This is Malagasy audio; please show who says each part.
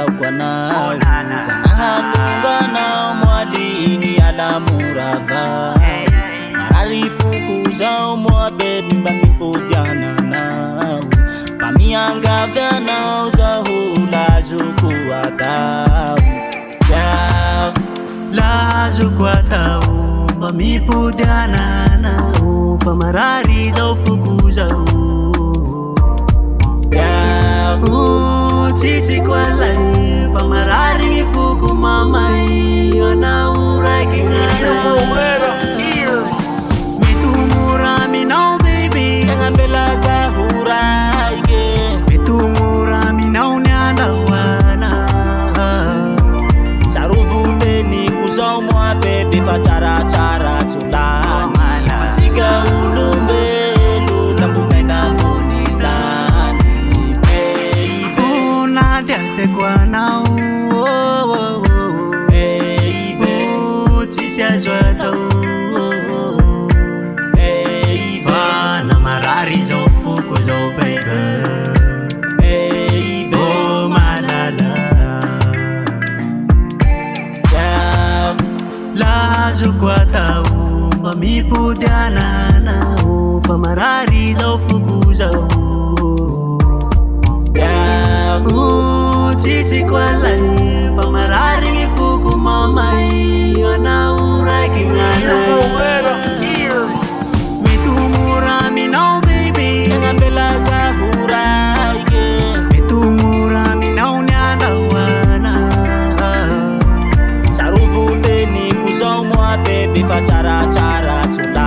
Speaker 1: kwanao kanahatungana mwalini alamurava mararifukuza mwabedi mbamipudiana nao pamianga vyanao zahula zukuatao
Speaker 2: la zukuatao pamipudiana nao pamarari zaufukuza Cici kwalai pamarari fuku mamai ona urai kingana mitumura minau baby
Speaker 1: ngambela zahura ige
Speaker 2: mitumura minau nyanda wana
Speaker 1: saruvuteni kuzomwa baby facara cara tulani siga ulumbe
Speaker 2: kwa nao baby chisha jwata fana marari zo fuku zo baby oh malala la zukwata pamipudiana nao pamarari zo fuku zo Cici kwalai pamarari fuku mamai ona urai kingana mitumura minau baby
Speaker 1: ngambela zahura ige
Speaker 2: mitumura minau nyanda wana
Speaker 1: saruvuteni kuzomwa baby facara cara tula